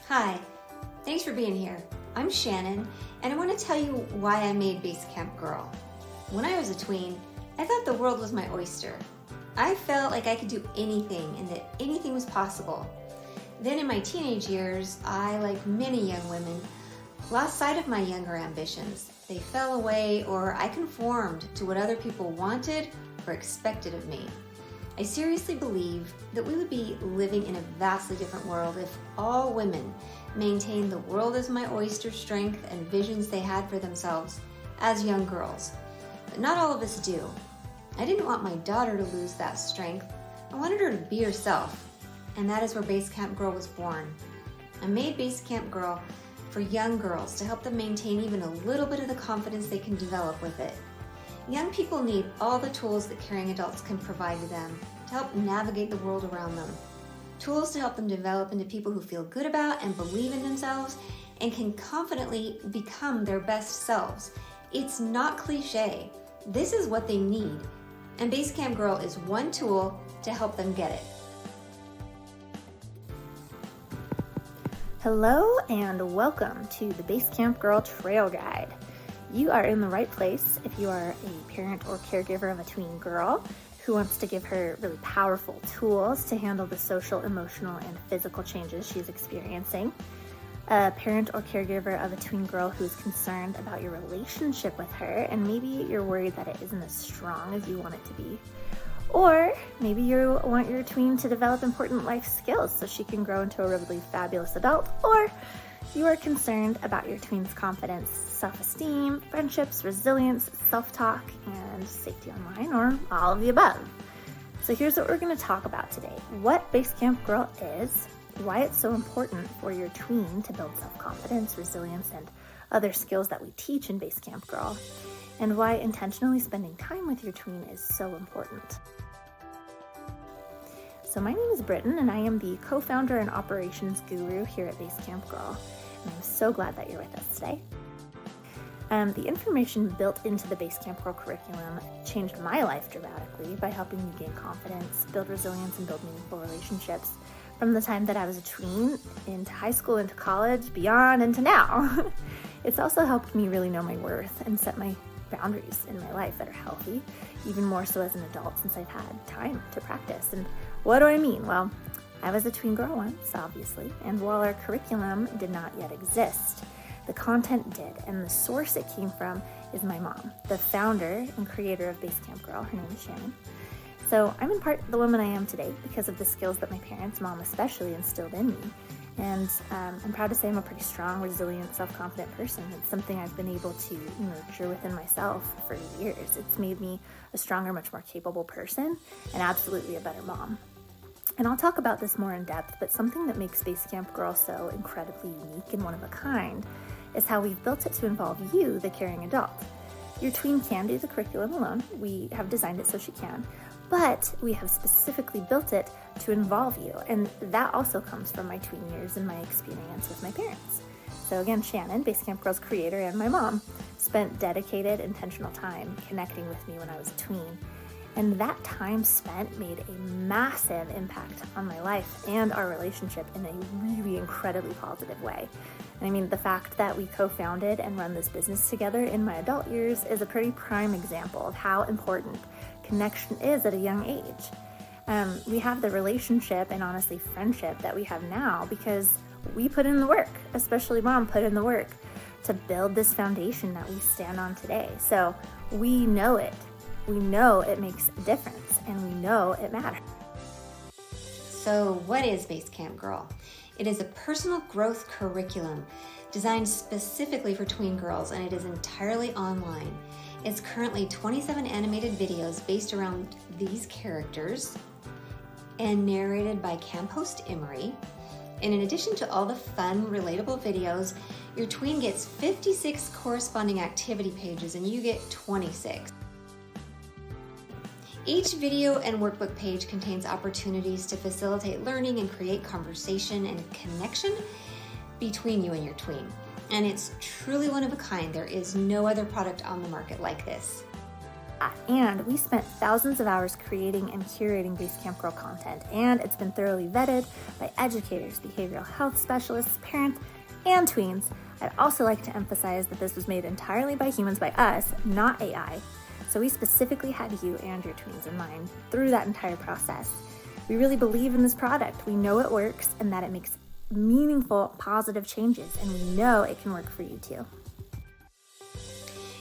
Hi, thanks for being here. I'm Shannon, and I want to tell you why I made BaseCamp Girl. When I was a tween, I thought the world was my oyster. I felt like I could do anything and that anything was possible. Then in my teenage years, I, like many young women, lost sight of my younger ambitions. They fell away, or I conformed to what other people wanted or expected of me. I seriously believe that we would be living in a vastly different world if all women maintained the world as my oyster strength and visions they had for themselves as young girls. But not all of us do. I didn't want my daughter to lose that strength. I wanted her to be herself, and that is where BaseCamp Girl was born. I made BaseCamp Girl for young girls to help them maintain even a little bit of the confidence they can develop with it. Young people need all the tools that caring adults can provide to them to help navigate the world around them. Tools to help them develop into people who feel good about and believe in themselves and can confidently become their best selves. It's not cliche. This is what they need. And BaseCamp Girl is one tool to help them get it. Hello and welcome to the BaseCamp Girl Trail Guide. You are in the right place if you are a parent or caregiver of a tween girl who wants to give her really powerful tools to handle the social, emotional, and physical changes she's experiencing. A parent or caregiver of a tween girl who's concerned about your relationship with her, and maybe you're worried that it isn't as strong as you want it to be. Or maybe you want your tween to develop important life skills so she can grow into a really fabulous adult. Or you are concerned about your tween's confidence, self-esteem, friendships, resilience, self-talk, and safety online, or all of the above. So here's what we're going to talk about today. What BaseCamp Girl is, why it's so important for your tween to build self-confidence, resilience, and other skills that we teach in BaseCamp Girl, and why intentionally spending time with your tween is so important. So my name is Britton, and I am the co-founder and operations guru here at BaseCamp Girl, and I'm so glad that you're with us today. The information built into the BaseCamp Girl curriculum changed my life dramatically by helping me gain confidence, build resilience, and build meaningful relationships from the time that I was a tween, into high school, into college, beyond, into now. It's also helped me really know my worth and set my boundaries in my life that are healthy, even more so as an adult since I've had time to practice. And what do I mean? Well, I was a tween girl once, obviously, and while our curriculum did not yet exist, the content did, and the source it came from is my mom, the founder and creator of BaseCamp Girl. Her name is Shannon. So I'm in part the woman I am today because of the skills that my parents, mom especially, instilled in me. And I'm proud to say I'm a pretty strong, resilient, self-confident person. It's something I've been able to nurture within myself for years. It's made me a stronger, much more capable person, and absolutely a better mom. And I'll talk about this more in depth, but something that makes BaseCamp Girl so incredibly unique and one of a kind is how we've built it to involve you, the caring adult. Your tween can do the curriculum alone. We have designed it so she can, but we have specifically built it to involve you. And that also comes from my tween years and my experience with my parents. So again, Shannon, BaseCamp Girl's creator, and my mom spent dedicated, intentional time connecting with me when I was a tween. And that time spent made a massive impact on my life and our relationship in a really incredibly positive way. And I mean, the fact that we co-founded and run this business together in my adult years is a pretty prime example of how important connection is at a young age. We have the relationship and honestly friendship that we have now because we put in the work, especially mom put in the work to build this foundation that we stand on today. So we know it. We know it makes a difference, and we know it matters. So what is BaseCamp Girl? It is a personal growth curriculum designed specifically for tween girls, and it is entirely online. It's currently 27 animated videos based around these characters and narrated by camp host Emery. And in addition to all the fun, relatable videos, your tween gets 56 corresponding activity pages, and you get 26. Each video and workbook page contains opportunities to facilitate learning and create conversation and connection between you and your tween. And it's truly one of a kind. There is no other product on the market like this. And we spent thousands of hours creating and curating BaseCamp Girl content, and it's been thoroughly vetted by educators, behavioral health specialists, parents, and tweens. I'd also like to emphasize that this was made entirely by humans, by us, not AI. So we specifically had you and your tweens in mind through that entire process. We really believe in this product. We know it works and that it makes meaningful, positive changes, and we know it can work for you too.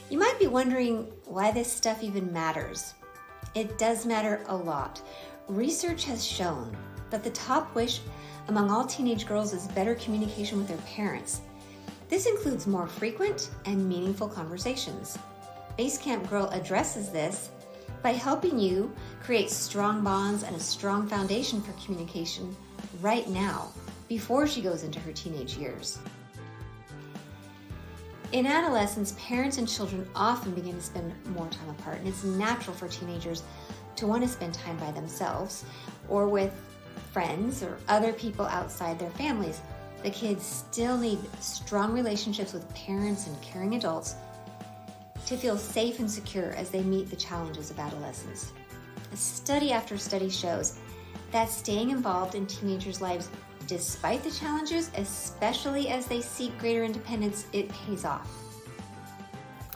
You might be wondering why this stuff even matters. It does matter a lot. Research has shown that the top wish among all teenage girls is better communication with their parents. This includes more frequent and meaningful conversations. BaseCamp Girl addresses this by helping you create strong bonds and a strong foundation for communication right now, before she goes into her teenage years. In adolescence, parents and children often begin to spend more time apart, and it's natural for teenagers to want to spend time by themselves or with friends or other people outside their families. The kids still need strong relationships with parents and caring adults to feel safe and secure as they meet the challenges of adolescence. Study after study shows that staying involved in teenagers' lives despite the challenges, especially as they seek greater independence, it pays off.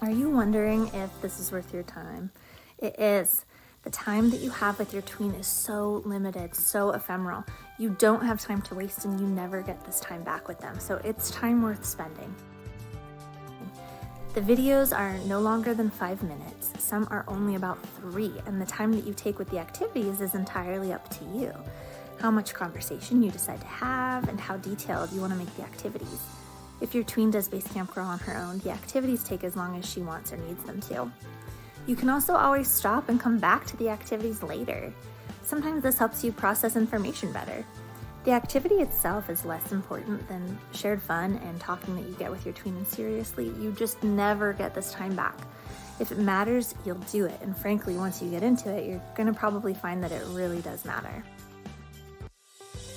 Are you wondering if this is worth your time? It is. The time that you have with your tween is so limited, so ephemeral. You don't have time to waste, and you never get this time back with them. So it's time worth spending. The videos are no longer than 5 minutes. Some are only about 3, and the time that you take with the activities is entirely up to you. How much conversation you decide to have, and how detailed you want to make the activities. If your tween does BaseCamp Girl on her own, the activities take as long as she wants or needs them to. You can also always stop and come back to the activities later. Sometimes this helps you process information better. The activity itself is less important than shared fun and talking that you get with your tween, and seriously, you just never get this time back. If it matters, you'll do it, and frankly, once you get into it, you're going to probably find that it really does matter.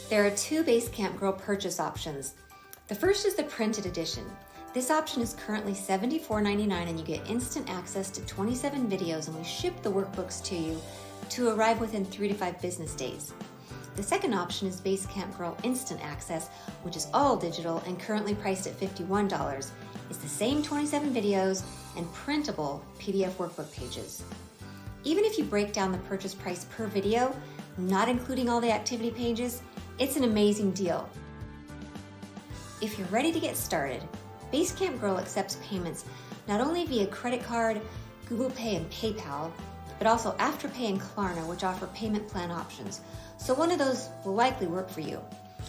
There are 2 BaseCamp Girl purchase options. The first is the printed edition. This option is currently $74.99, and you get instant access to 27 videos, and we ship the workbooks to you to arrive within 3 to 5 business days. The second option is BaseCamp Girl Instant Access, which is all digital and currently priced at $51. It's the same 27 videos and printable PDF workbook pages. Even if you break down the purchase price per video, not including all the activity pages, it's an amazing deal. If you're ready to get started, BaseCamp Girl accepts payments not only via credit card, Google Pay, and PayPal, but also Afterpay and Klarna, which offer payment plan options. So one of those will likely work for you.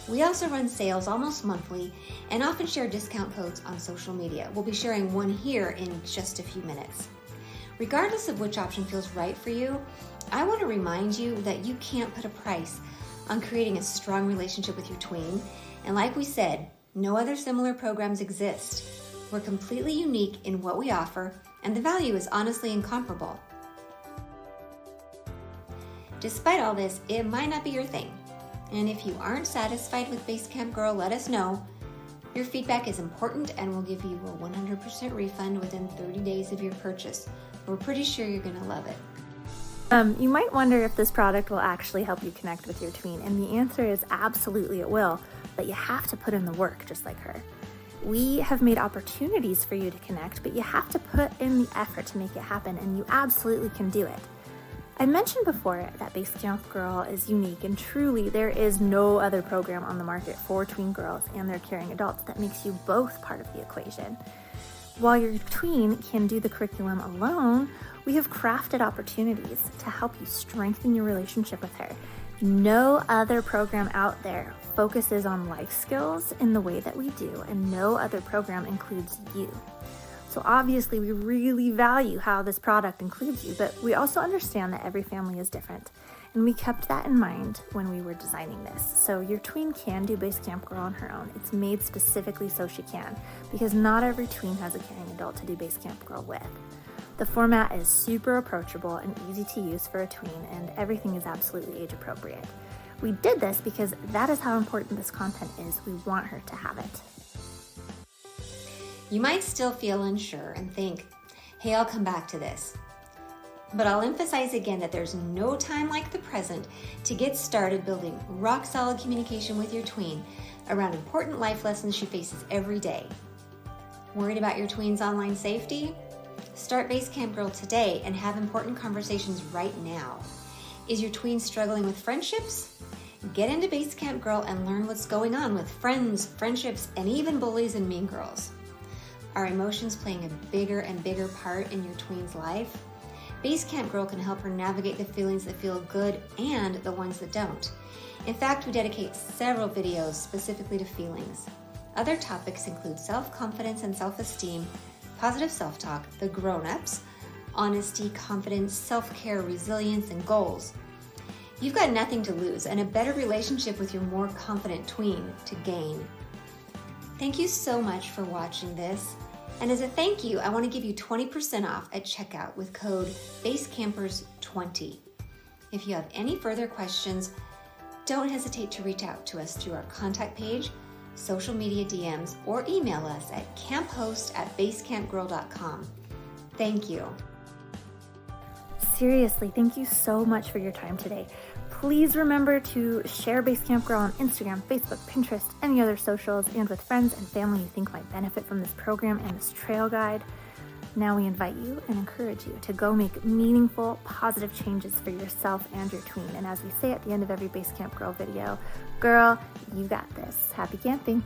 We also run sales almost monthly and often share discount codes on social media. We'll be sharing one here in just a few minutes. Regardless of which option feels right for you, I want to remind you that you can't put a price on creating a strong relationship with your tween. And like we said, no other similar programs exist. We're completely unique in what we offer, and the value is honestly incomparable. Despite all this, it might not be your thing. And if you aren't satisfied with BaseCamp Girl, let us know. Your feedback is important, and we'll give you a 100% refund within 30 days of your purchase. We're pretty sure you're going to love it. You might wonder if this product will actually help you connect with your tween, and the answer is absolutely it will, but you have to put in the work just like her. We have made opportunities for you to connect, but you have to put in the effort to make it happen, and you absolutely can do it. I mentioned before that BaseCamp Girl is unique, and truly there is no other program on the market for tween girls and their caring adults that makes you both part of the equation. While your tween can do the curriculum alone, we have crafted opportunities to help you strengthen your relationship with her. No other program out there focuses on life skills in the way that we do, and no other program includes you. So obviously we really value how this product includes you, but we also understand that every family is different. And we kept that in mind when we were designing this. So your tween can do BaseCamp Girl on her own. It's made specifically so she can, because not every tween has a caring adult to do BaseCamp Girl with. The format is super approachable and easy to use for a tween, and everything is absolutely age appropriate. We did this because that is how important this content is. We want her to have it. You might still feel unsure and think, hey, I'll come back to this. But I'll emphasize again that there's no time like the present to get started building rock-solid communication with your tween around important life lessons she faces every day. Worried about your tween's online safety? Start BaseCamp Girl today and have important conversations right now. Is your tween struggling with friendships? Get into BaseCamp Girl and learn what's going on with friends, friendships, and even bullies and mean girls. Are emotions playing a bigger and bigger part in your tween's life? BaseCamp Girl can help her navigate the feelings that feel good and the ones that don't. In fact, we dedicate several videos specifically to feelings. Other topics include self-confidence and self-esteem, positive self-talk, the grown-ups, honesty, confidence, self-care, resilience, and goals. You've got nothing to lose and a better relationship with your more confident tween to gain. Thank you so much for watching this. And as a thank you, I want to give you 20% off at checkout with code BaseCampers20. If you have any further questions, don't hesitate to reach out to us through our contact page, social media DMs, or email us at camphost@basecampgirl.com. Thank you. Seriously, thank you so much for your time today. Please remember to share BaseCamp Girl on Instagram, Facebook, Pinterest, any other socials, and with friends and family you think might benefit from this program and this trail guide. Now we invite you and encourage you to go make meaningful, positive changes for yourself and your tween. And as we say at the end of every BaseCamp Girl video, girl, you got this. Happy camping.